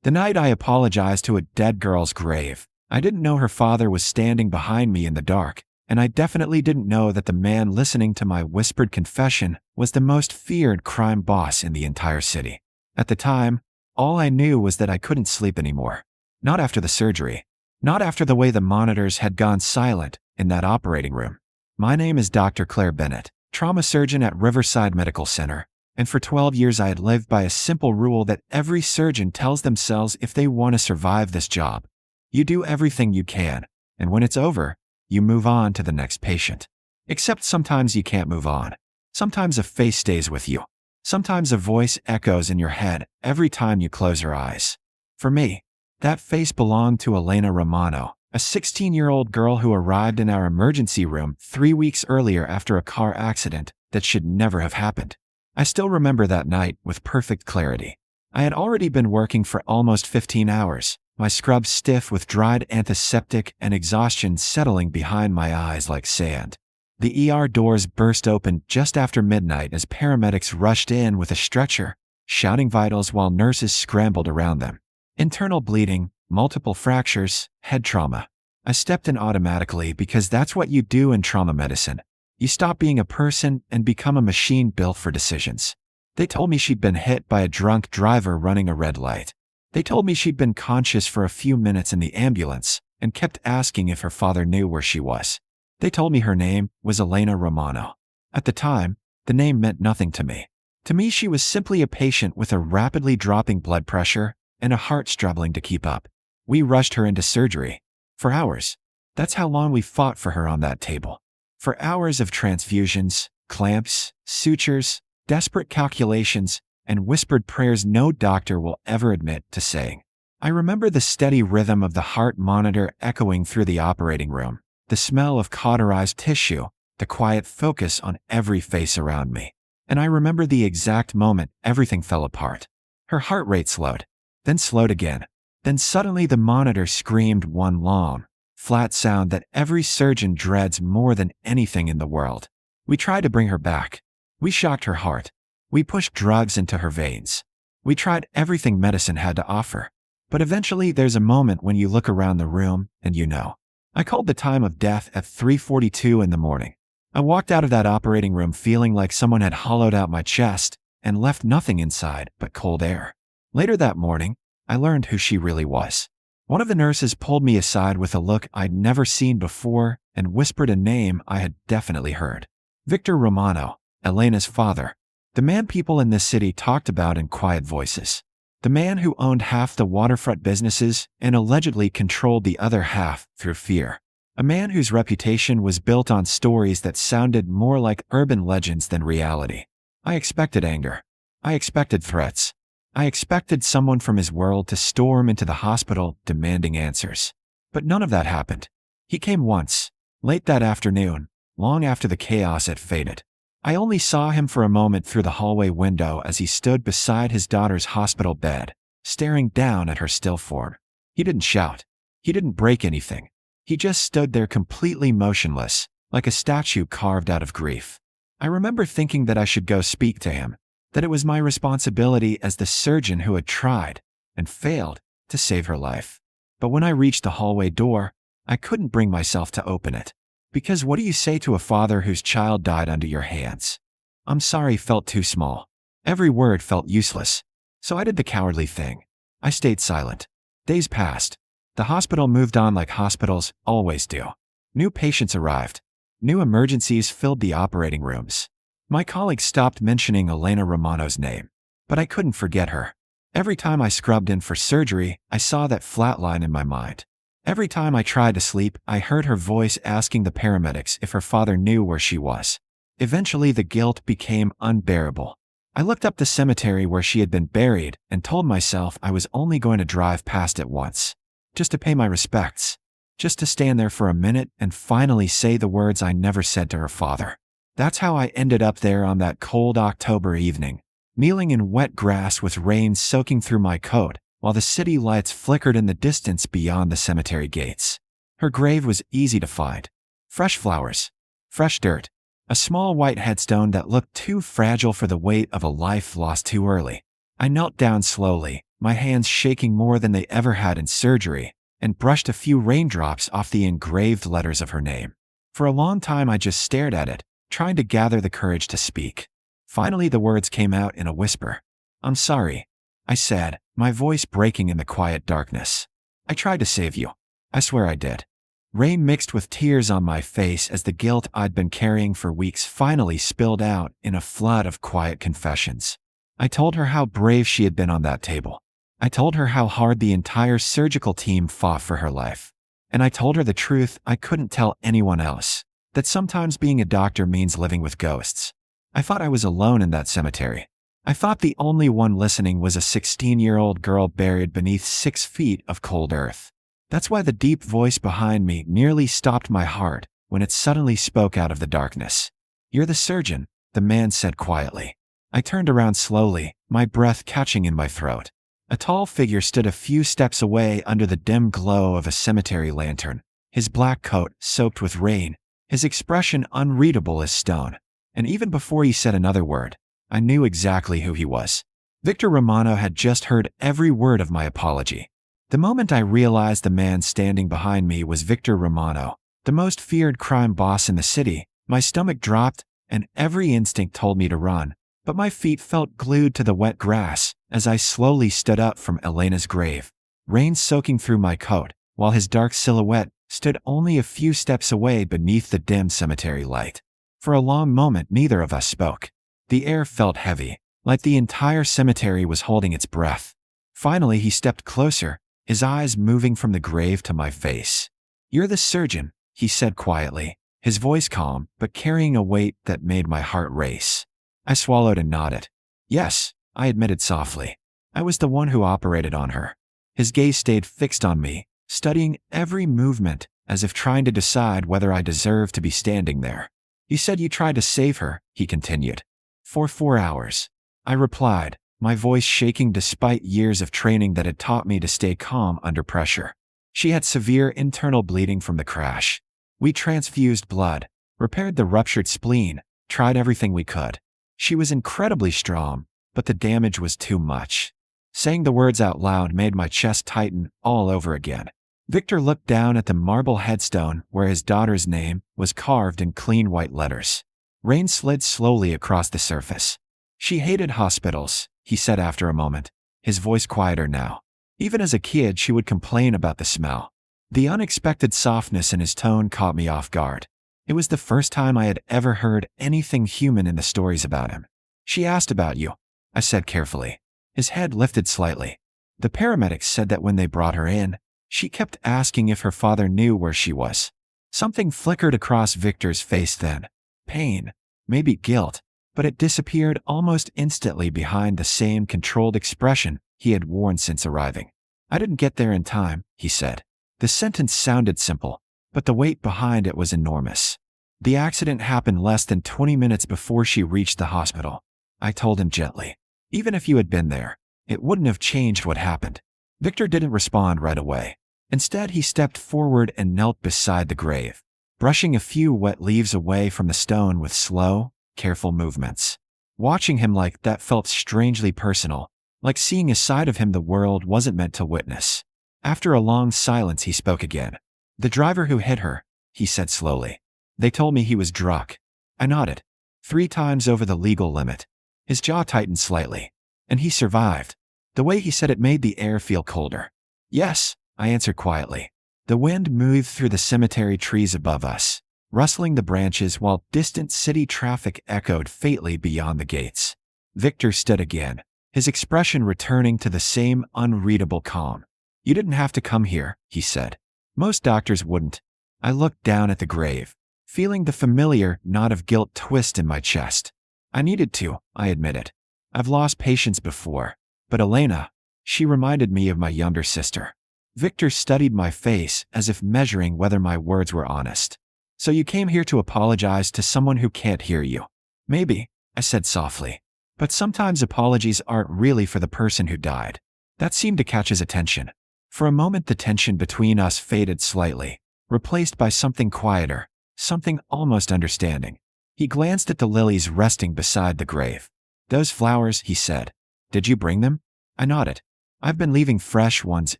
The night I apologized to a dead girl's grave, I didn't know her father was standing behind me in the dark, and I definitely didn't know that the man listening to my whispered confession was the most feared crime boss in the entire city. At the time, all I knew was that I couldn't sleep anymore. Not after the surgery. Not after the way the monitors had gone silent in that operating room. My name is Dr. Claire Bennett, trauma surgeon at Riverside Medical Center, and for 12 years I had lived by a simple rule that every surgeon tells themselves if they want to survive this job. You do everything you can, and when it's over, you move on to the next patient. Except sometimes you can't move on. Sometimes a face stays with you. Sometimes a voice echoes in your head every time you close your eyes. For me, that face belonged to Elena Romano, a 16-year-old girl who arrived in our emergency room 3 weeks earlier after a car accident that should never have happened. I still remember that night with perfect clarity. I had already been working for almost 15 hours, my scrub stiff with dried antiseptic and exhaustion settling behind my eyes like sand. The ER doors burst open just after midnight as paramedics rushed in with a stretcher, shouting vitals while nurses scrambled around them. Internal bleeding, multiple fractures, head trauma. I stepped in automatically because that's what you do in trauma medicine. You stop being a person and become a machine built for decisions. They told me she'd been hit by a drunk driver running a red light. They told me she'd been conscious for a few minutes in the ambulance and kept asking if her father knew where she was. They told me her name was Elena Romano. At the time, the name meant nothing to me. To me, she was simply a patient with a rapidly dropping blood pressure and a heart struggling to keep up. We rushed her into surgery. For hours. That's how long we fought for her on that table. For hours of transfusions, clamps, sutures, desperate calculations, and whispered prayers no doctor will ever admit to saying. I remember the steady rhythm of the heart monitor echoing through the operating room, the smell of cauterized tissue, the quiet focus on every face around me. And I remember the exact moment everything fell apart. Her heart rate slowed, then slowed again. Then suddenly the monitor screamed one long, flat sound that every surgeon dreads more than anything in the world. We tried to bring her back. We shocked her heart. We pushed drugs into her veins. We tried everything medicine had to offer. But eventually there's a moment when you look around the room and you know. I called the time of death at 3:42 in the morning. I walked out of that operating room feeling like someone had hollowed out my chest and left nothing inside but cold air. Later that morning, I learned who she really was. One of the nurses pulled me aside with a look I'd never seen before and whispered a name I had definitely heard. Victor Romano, Elena's father. The man people in this city talked about in quiet voices. The man who owned half the waterfront businesses and allegedly controlled the other half through fear. A man whose reputation was built on stories that sounded more like urban legends than reality. I expected anger. I expected threats. I expected someone from his world to storm into the hospital demanding answers. But none of that happened. He came once, late that afternoon, long after the chaos had faded. I only saw him for a moment through the hallway window as he stood beside his daughter's hospital bed, staring down at her still form. He didn't shout. He didn't break anything. He just stood there completely motionless, like a statue carved out of grief. I remember thinking that I should go speak to him, that it was my responsibility as the surgeon who had tried and failed to save her life. But when I reached the hallway door, I couldn't bring myself to open it. Because what do you say to a father whose child died under your hands? I'm sorry felt too small. Every word felt useless. So I did the cowardly thing. I stayed silent. Days passed. The hospital moved on like hospitals always do. New patients arrived. New emergencies filled the operating rooms. My colleagues stopped mentioning Elena Romano's name, but I couldn't forget her. Every time I scrubbed in for surgery, I saw that flat line in my mind. Every time I tried to sleep, I heard her voice asking the paramedics if her father knew where she was. Eventually, the guilt became unbearable. I looked up the cemetery where she had been buried and told myself I was only going to drive past it once, just to pay my respects, just to stand there for a minute and finally say the words I never said to her father. That's how I ended up there on that cold October evening, kneeling in wet grass with rain soaking through my coat, while the city lights flickered in the distance beyond the cemetery gates. Her grave was easy to find. Fresh flowers, fresh dirt, a small white headstone that looked too fragile for the weight of a life lost too early. I knelt down slowly, my hands shaking more than they ever had in surgery, and brushed a few raindrops off the engraved letters of her name. For a long time I just stared at it, trying to gather the courage to speak. Finally the words came out in a whisper. "I'm sorry," I said, my voice breaking in the quiet darkness. "I tried to save you. I swear I did." Rain mixed with tears on my face as the guilt I'd been carrying for weeks finally spilled out in a flood of quiet confessions. I told her how brave she had been on that table. I told her how hard the entire surgical team fought for her life. And I told her the truth I couldn't tell anyone else, that sometimes being a doctor means living with ghosts. I thought I was alone in that cemetery. I thought the only one listening was a 16-year-old girl buried beneath 6 feet of cold earth. That's why the deep voice behind me nearly stopped my heart when it suddenly spoke out of the darkness. "You're the surgeon," the man said quietly. I turned around slowly, my breath catching in my throat. A tall figure stood a few steps away under the dim glow of a cemetery lantern, his black coat soaked with rain, his expression unreadable as stone. And even before he said another word, I knew exactly who he was. Victor Romano had just heard every word of my apology. The moment I realized the man standing behind me was Victor Romano, the most feared crime boss in the city, my stomach dropped and every instinct told me to run, but my feet felt glued to the wet grass as I slowly stood up from Elena's grave, rain soaking through my coat, while his dark silhouette stood only a few steps away beneath the dim cemetery light. For a long moment neither of us spoke. The air felt heavy, like the entire cemetery was holding its breath. Finally he stepped closer, his eyes moving from the grave to my face. "You're the surgeon," he said quietly, his voice calm but carrying a weight that made my heart race. I swallowed and nodded. "Yes," I admitted softly. "I was the one who operated on her." His gaze stayed fixed on me, studying every movement as if trying to decide whether I deserved to be standing there. "You said you tried to save her," he continued. "For 4 hours." I replied, my voice shaking despite years of training that had taught me to stay calm under pressure. "She had severe internal bleeding from the crash. We transfused blood, repaired the ruptured spleen, tried everything we could. She was incredibly strong, but the damage was too much." Saying the words out loud made my chest tighten all over again. Victor looked down at the marble headstone where his daughter's name was carved in clean white letters. Rain slid slowly across the surface. "She hated hospitals," he said after a moment, his voice quieter now. "Even as a kid she would complain about the smell." The unexpected softness in his tone caught me off guard. It was the first time I had ever heard anything human in the stories about him. "She asked about you," I said carefully. His head lifted slightly. "The paramedics said that when they brought her in, she kept asking if her father knew where she was." Something flickered across Victor's face then. Pain, maybe guilt, but it disappeared almost instantly behind the same controlled expression he had worn since arriving. "I didn't get there in time," he said. The sentence sounded simple, but the weight behind it was enormous. "The accident happened less than 20 minutes before she reached the hospital," I told him gently. "Even if you had been there, it wouldn't have changed what happened." Victor didn't respond right away. Instead, he stepped forward and knelt beside the grave, brushing a few wet leaves away from the stone with slow, careful movements. Watching him like that felt strangely personal, like seeing a side of him the world wasn't meant to witness. After a long silence, he spoke again. "The driver who hit her," he said slowly. "They told me he was drunk." I nodded. 3 times over the legal limit. His jaw tightened slightly. "And he survived." The way he said it made the air feel colder. "Yes," I answered quietly. The wind moved through the cemetery trees above us, rustling the branches while distant city traffic echoed faintly beyond the gates. Victor stood again, his expression returning to the same unreadable calm. "You didn't have to come here," he said. "Most doctors wouldn't." I looked down at the grave, feeling the familiar knot of guilt twist in my chest. "I needed to," I admitted. "I've lost patients before. But Elena," she reminded me of my younger sister. Victor studied my face as if measuring whether my words were honest. "So you came here to apologize to someone who can't hear you?" "Maybe," I said softly. "But sometimes apologies aren't really for the person who died." That seemed to catch his attention. For a moment the tension between us faded slightly, replaced by something quieter, something almost understanding. He glanced at the lilies resting beside the grave. "Those flowers," he said. "Did you bring them?" I nodded. I've been leaving fresh ones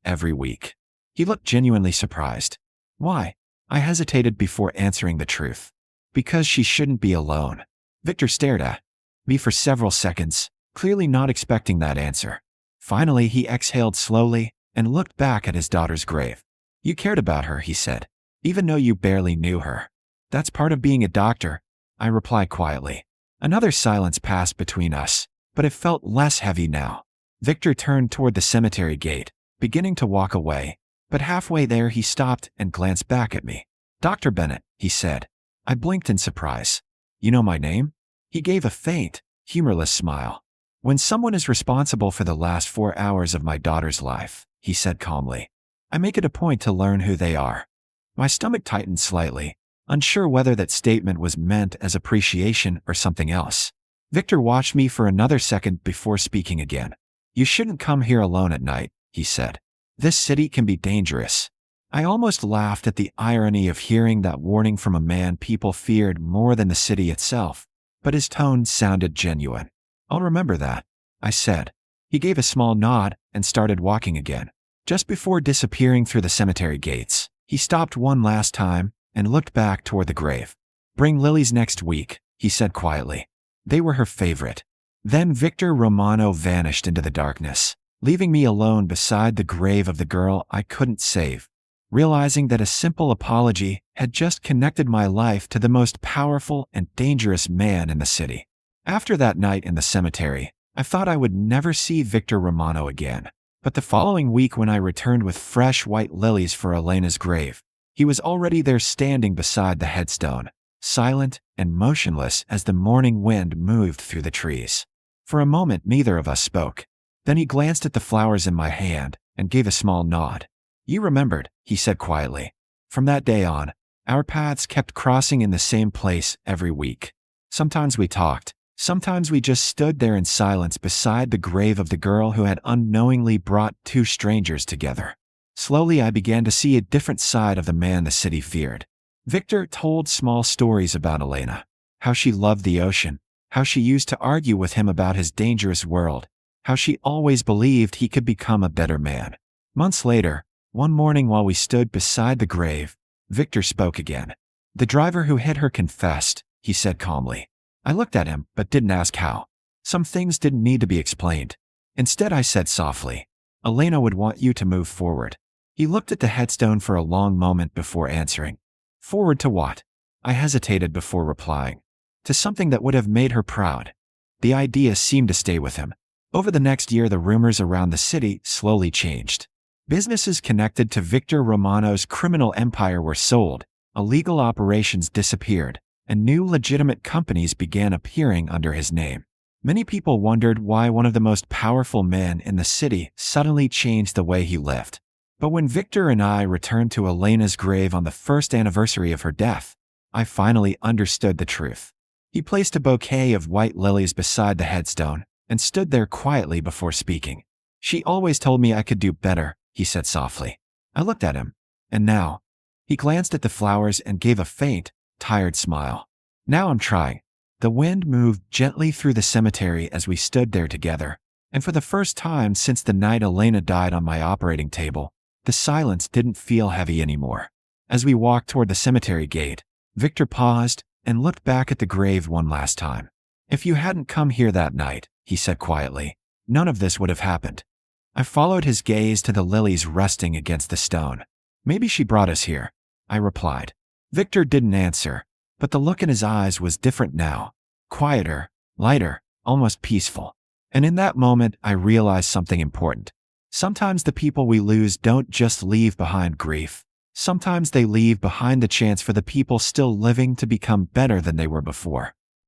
every week. He looked genuinely surprised. Why? I hesitated before answering the truth. Because she shouldn't be alone. Victor stared at me for several seconds, clearly not expecting that answer. Finally, he exhaled slowly and looked back at his daughter's grave. You cared about her, he said, even though you barely knew her. That's part of being a doctor, I replied quietly. Another silence passed between us, but it felt less heavy now. Victor turned toward the cemetery gate, beginning to walk away, but halfway there he stopped and glanced back at me. Dr. Bennett, he said. I blinked in surprise. You know my name? He gave a faint, humorless smile. When someone is responsible for the last 4 hours of my daughter's life, he said calmly, I make it a point to learn who they are. My stomach tightened slightly, unsure whether that statement was meant as appreciation or something else. Victor watched me for another second before speaking again. You shouldn't come here alone at night, he said. This city can be dangerous. I almost laughed at the irony of hearing that warning from a man people feared more than the city itself, but his tone sounded genuine. I'll remember that, I said. He gave a small nod and started walking again. Just before disappearing through the cemetery gates, he stopped one last time and looked back toward the grave. Bring lilies next week, he said quietly. They were her favorite. Then Victor Romano vanished into the darkness, leaving me alone beside the grave of the girl I couldn't save, realizing that a simple apology had just connected my life to the most powerful and dangerous man in the city. After that night in the cemetery, I thought I would never see Victor Romano again. But the following week when I returned with fresh white lilies for Elena's grave, he was already there standing beside the headstone, silent and motionless as the morning wind moved through the trees. For a moment neither of us spoke. Then he glanced at the flowers in my hand and gave a small nod. You remembered, he said quietly. From that day on, our paths kept crossing in the same place every week. Sometimes we talked. Sometimes we just stood there in silence beside the grave of the girl who had unknowingly brought two strangers together. Slowly I began to see a different side of the man the city feared. Victor told small stories about Elena, how she loved the ocean, how she used to argue with him about his dangerous world, how she always believed he could become a better man. Months later, one morning while we stood beside the grave, Victor spoke again. The driver who hit her confessed, he said calmly. I looked at him, but didn't ask how. Some things didn't need to be explained. Instead, I said softly, Elena would want you to move forward. He looked at the headstone for a long moment before answering. Forward to what? I hesitated before replying. To something that would have made her proud. The idea seemed to stay with him. Over the next year, the rumors around the city slowly changed. Businesses connected to Victor Romano's criminal empire were sold, illegal operations disappeared, and new legitimate companies began appearing under his name. Many people wondered why one of the most powerful men in the city suddenly changed the way he lived. But when Victor and I returned to Elena's grave on the first anniversary of her death, I finally understood the truth. He placed a bouquet of white lilies beside the headstone and stood there quietly before speaking. She always told me I could do better, he said softly. I looked at him. And now? He glanced at the flowers and gave a faint, tired smile. Now I'm trying. The wind moved gently through the cemetery as we stood there together, and for the first time since the night Elena died on my operating table, the silence didn't feel heavy anymore. As we walked toward the cemetery gate, Victor paused and looked back at the grave one last time. If you hadn't come here that night, he said quietly, none of this would have happened. I followed his gaze to the lilies resting against the stone. Maybe she brought us here, I replied. Victor didn't answer, but the look in his eyes was different now. Quieter, lighter, almost peaceful. And in that moment, I realized something important. Sometimes the people we lose don't just leave behind grief. Sometimes they leave behind the chance for the people still living to become better than they were before.